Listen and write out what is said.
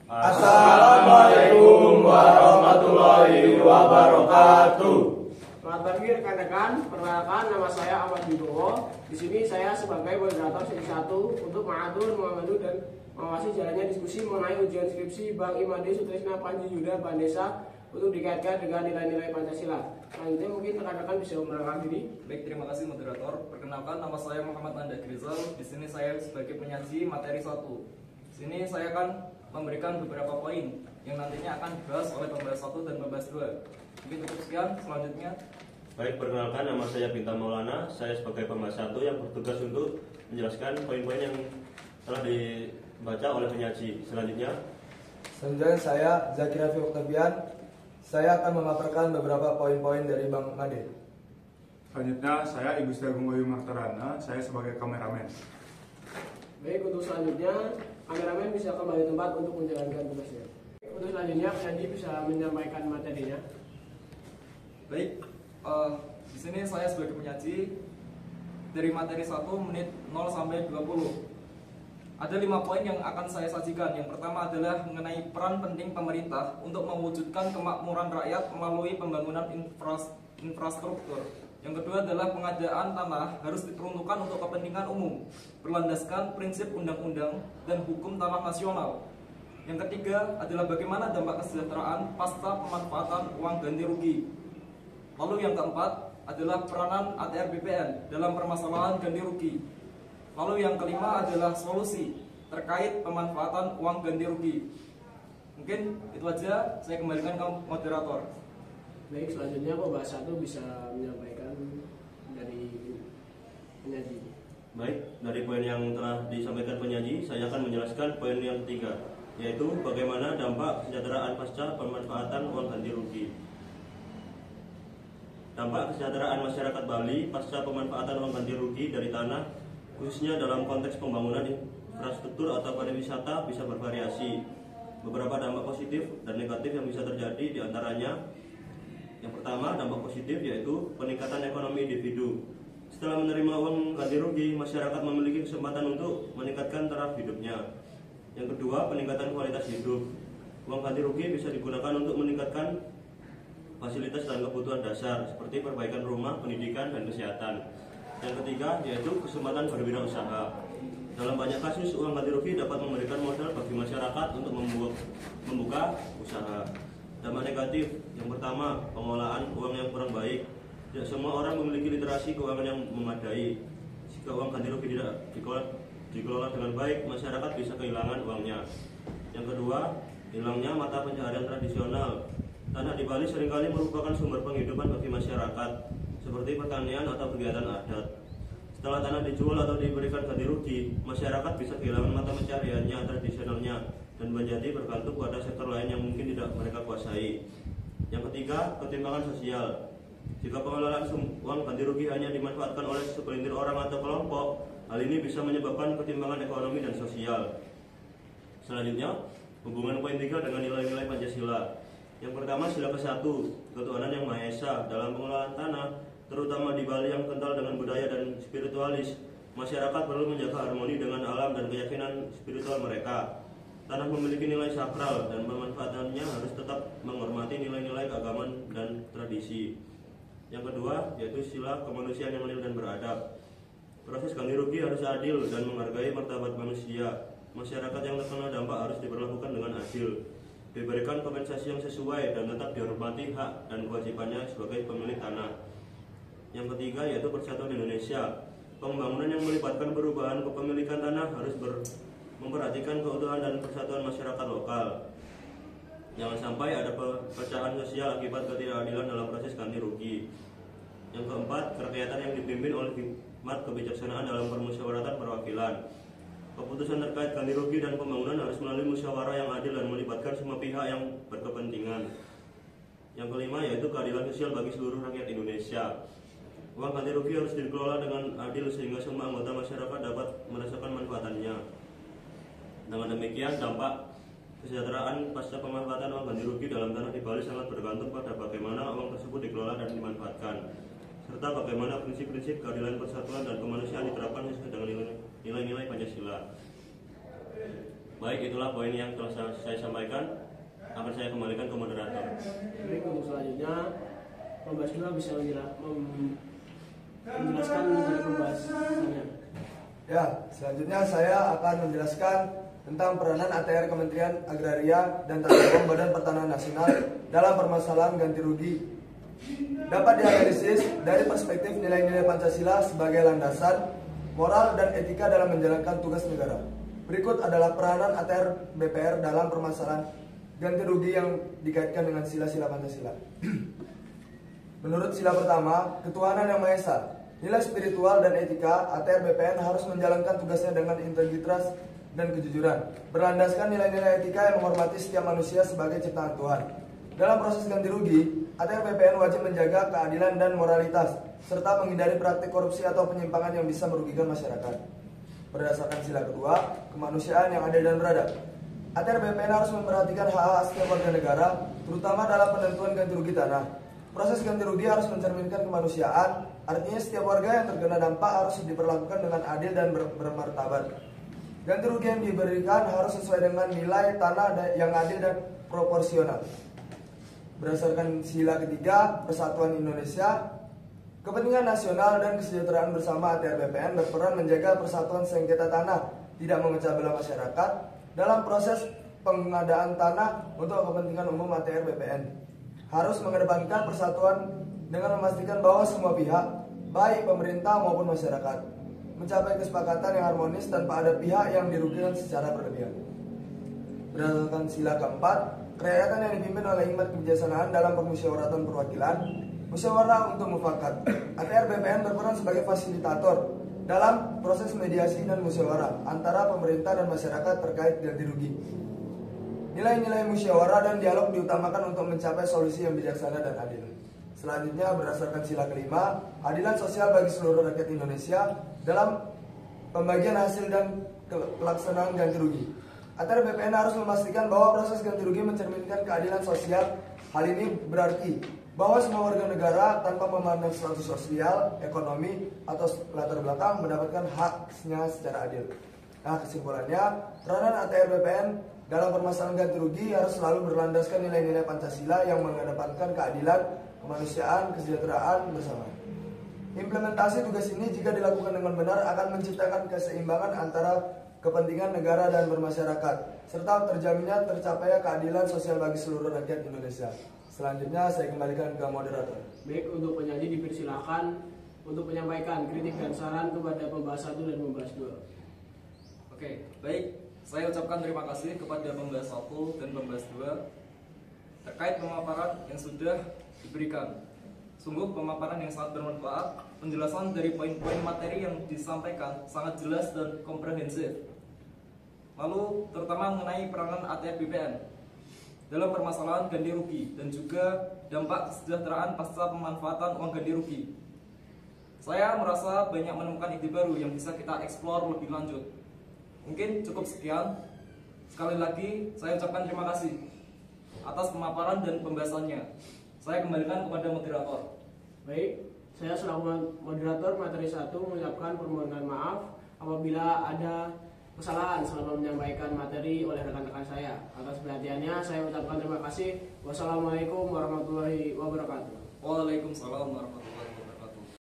Assalamualaikum warahmatullahi wabarakatuh. Selamat pagi rekan-rekan. Perkenalkan, nama saya Ahmad Wibowo. Di sini saya sebagai moderator sesi 1 untuk mengatur, mengambil dan mengawasi jalannya diskusi mengenai ujian skripsi Bang Imade Sutrisna Panji Yuda Bandesa untuk dikaitkan dengan nilai-nilai Pancasila. Selanjutnya mungkin rekan-rekan bisa memperkenalkan diri. Baik, terima kasih moderator. Perkenalkan, nama saya Muhammad Andak Rizal. Di sini saya sebagai penyaji materi 1. Di sini saya akan memberikan beberapa poin yang nantinya akan dibahas oleh pembahas 1 dan pembahas 2. Mungkin cukup sekian, selanjutnya. Baik, perkenalkan, nama saya Bintang Maulana. Saya sebagai pembahas 1 yang bertugas untuk menjelaskan poin-poin yang telah dibaca oleh penyaji. Selanjutnya Saya Zakir Rafi Oktabian. Saya akan memaparkan beberapa poin-poin dari Bang Made. Selanjutnya, saya Ibu Agung Bayu Martarana, saya sebagai kameramen. Baik, untuk selanjutnya kameramen bisa kembali tempat untuk menjalankan tugasnya. Untuk selanjutnya penyaji bisa menyampaikan materinya. Baik, di sini saya sebagai penyaji dari materi 1 menit 0 sampai 20. Ada 5 poin yang akan saya sajikan. Yang pertama adalah mengenai peran penting pemerintah untuk mewujudkan kemakmuran rakyat melalui pembangunan infrastruktur. Yang kedua adalah pengadaan tanah harus diperuntukkan untuk kepentingan umum, berlandaskan prinsip undang-undang dan hukum tanah nasional. Yang ketiga adalah bagaimana dampak kesejahteraan pasca pemanfaatan uang ganti rugi. Lalu yang keempat adalah peranan ATR BPN dalam permasalahan ganti rugi. Lalu yang kelima adalah solusi terkait pemanfaatan uang ganti rugi. Mungkin itu aja, saya kembalikan ke moderator. Baik, selanjutnya pembahas 1 bisa menyampaikan dari penyaji. baik, dari poin yang telah disampaikan penyaji, saya akan menjelaskan poin yang ketiga, yaitu bagaimana dampak kesejahteraan pasca pemanfaatan uang ganti rugi. Dampak kesejahteraan masyarakat Bali pasca pemanfaatan uang ganti rugi dari tanah, khususnya dalam konteks pembangunan infrastruktur atau pariwisata, bisa bervariasi. Beberapa dampak positif dan negatif yang bisa terjadi diantaranya: yang pertama, dampak positif yaitu peningkatan ekonomi individu. Setelah menerima uang ganti rugi, masyarakat memiliki kesempatan untuk meningkatkan taraf hidupnya. Yang kedua, peningkatan kualitas hidup. Uang ganti rugi bisa digunakan untuk meningkatkan fasilitas dan kebutuhan dasar seperti perbaikan rumah, pendidikan, dan kesehatan. Yang ketiga, yaitu kesempatan berwirausaha. Dalam banyak kasus, uang ganti rugi dapat memberikan modal bagi masyarakat untuk membuka usaha. Dampak negatif, yang pertama, pengolahan uang yang kurang baik. Tidak semua orang memiliki literasi keuangan yang memadai. Jika uang ganti rugi tidak dikelola dengan baik, masyarakat bisa kehilangan uangnya. Yang kedua, hilangnya mata pencaharian tradisional. Tanah di Bali seringkali merupakan sumber penghidupan bagi masyarakat, seperti pertanian atau kegiatan adat. Setelah tanah dijual atau diberikan ganti rugi, masyarakat bisa kehilangan mata pencahariannya tradisionalnya dan menjadi bergantung pada sektor lain yang mungkin tidak mereka kuasai. Yang ketiga, ketimpangan sosial. Jika pengelolaan uang ganti rugi hanya dimanfaatkan oleh segelintir orang atau kelompok, hal ini bisa menyebabkan ketimpangan ekonomi dan sosial. Selanjutnya, hubungan poin 3 dengan nilai-nilai Pancasila. Yang pertama, sila ke-1, ketuhanan yang Maha Esa. Dalam pengelolaan tanah, terutama di Bali yang kental dengan budaya dan spiritualis, masyarakat perlu menjaga harmoni dengan alam dan keyakinan spiritual mereka. Tanah memiliki nilai sakral dan pemanfaatannya harus tetap menghormati nilai-nilai keagamaan dan tradisi. Yang kedua, yaitu sila kemanusiaan yang adil dan beradab. Proses ganti rugi harus adil dan menghargai martabat manusia. Masyarakat yang terkena dampak harus diperlakukan dengan adil, diberikan kompensasi yang sesuai dan tetap dihormati hak dan kewajibannya sebagai pemilik tanah. Yang ketiga, yaitu persatuan Indonesia. Pembangunan yang melibatkan perubahan kepemilikan tanah harus memperhatikan keutuhan dan persatuan masyarakat lokal. Jangan sampai ada perpecahan sosial akibat ketidakadilan dalam proses ganti rugi. Yang keempat, kerakyatan yang dipimpin oleh hikmat kebijaksanaan dalam permusyawaratan perwakilan. Keputusan terkait ganti rugi dan pembangunan harus melalui musyawarah yang adil dan melibatkan semua pihak yang berkepentingan. Yang kelima, yaitu keadilan sosial bagi seluruh rakyat Indonesia. Uang ganti rugi harus dikelola dengan adil sehingga semua anggota masyarakat dapat merasakan manfaatannya. Dengan demikian, dampak kesejahteraan pasca pemanfaatan uang ganti rugi dalam tanah di Bali sangat bergantung pada bagaimana uang tersebut dikelola dan dimanfaatkan, serta bagaimana prinsip-prinsip keadilan, persatuan, dan kemanusiaan diterapkan sesuai dengan nilai-nilai Pancasila. Baik, itulah poin yang telah saya sampaikan. Akan saya kembalikan ke moderator. Baik, untuk selanjutnya pembahas dua bisa menjelaskan dari pembahasannya. Ya, selanjutnya saya akan menjelaskan tentang peranan ATR Kementerian Agraria dan Tata Ruang Badan Pertanahan Nasional dalam permasalahan ganti rugi. Dapat dianalisis dari perspektif nilai-nilai Pancasila sebagai landasan moral dan etika dalam menjalankan tugas negara. Berikut adalah peranan ATR BPR dalam permasalahan ganti rugi yang dikaitkan dengan sila-sila Pancasila. Menurut sila pertama, ketuhanan yang Maha Esa, nilai spiritual dan etika, ATR BPN harus menjalankan tugasnya dengan integritas dan kejujuran, berlandaskan nilai-nilai etika yang menghormati setiap manusia sebagai ciptaan Tuhan. Dalam proses ganti rugi, ATR BPN wajib menjaga keadilan dan moralitas, serta menghindari praktik korupsi atau penyimpangan yang bisa merugikan masyarakat. Berdasarkan sila kedua, kemanusiaan yang adil dan beradab, ATR BPN harus memperhatikan hak-hak setiap warga negara, terutama dalam penentuan ganti rugi tanah. Proses ganti rugi harus mencerminkan kemanusiaan, artinya setiap warga yang terkena dampak harus diperlakukan dengan adil dan bermartabat. Ganti rugi yang diberikan harus sesuai dengan nilai tanah yang adil dan proporsional. Berdasarkan sila ketiga, Persatuan Indonesia, kepentingan nasional dan kesejahteraan bersama ATR BPN berperan menjaga persatuan sengketa tanah, tidak memecah belah masyarakat dalam proses pengadaan tanah untuk kepentingan umum. ATR BPN harus mengedepankan persatuan dengan memastikan bahwa semua pihak, baik pemerintah maupun masyarakat, mencapai kesepakatan yang harmonis tanpa ada pihak yang dirugikan secara berlebihan. Berdasarkan sila keempat, kerakyatan yang dipimpin oleh hikmat kebijaksanaan dalam permusyawaratan perwakilan, musyawarah untuk mufakat. ATR BPN berperan sebagai fasilitator dalam proses mediasi dan musyawarah antara pemerintah dan masyarakat terkait ganti rugi. Nilai-nilai musyawarah dan dialog diutamakan untuk mencapai solusi yang bijaksana dan adil. Selanjutnya, berdasarkan sila kelima, adilan sosial bagi seluruh rakyat Indonesia dalam pembagian hasil dan pelaksanaan ganti rugi. ATR BPN harus memastikan bahwa proses ganti rugi mencerminkan keadilan sosial. Hal ini berarti bahwa semua warga negara tanpa memandang status sosial, ekonomi, atau latar belakang mendapatkan haknya secara adil. Nah, kesimpulannya, peranan ATR BPN dalam permasalahan ganti rugi harus selalu berlandaskan nilai-nilai Pancasila yang mengedepankan keadilan, kemanusiaan, kesejahteraan bersama. Implementasi tugas ini jika dilakukan dengan benar akan menciptakan keseimbangan antara kepentingan negara dan bermasyarakat, serta terjaminnya tercapainya keadilan sosial bagi seluruh rakyat Indonesia. Selanjutnya saya kembalikan ke moderator. Baik, untuk penyaji dipersilakan untuk menyampaikan kritik dan saran kepada pembahas 1 dan pembahas 2. Oke, baik. Saya ucapkan terima kasih kepada pembahas 1 dan pembahas 2 terkait pemaparan yang sudah diberikan. Sungguh pemaparan yang sangat bermanfaat. Penjelasan dari poin-poin materi yang disampaikan sangat jelas dan komprehensif. Lalu terutama mengenai peranan ATR BPN dalam permasalahan ganti rugi dan juga dampak kesejahteraan pasca pemanfaatan uang ganti rugi. Saya merasa banyak menemukan ide baru yang bisa kita eksplor lebih lanjut. Mungkin cukup sekian. Sekali lagi saya ucapkan terima kasih atas pemaparan dan pembahasannya. Saya kembalikan kepada moderator. Baik, saya selaku moderator materi 1 mengucapkan permohonan maaf apabila ada kesalahan selama menyampaikan materi oleh rekan-rekan saya. Atas perhatiannya saya ucapkan terima kasih. Wassalamualaikum warahmatullahi wabarakatuh. Waalaikumsalam warahmatullahi wabarakatuh.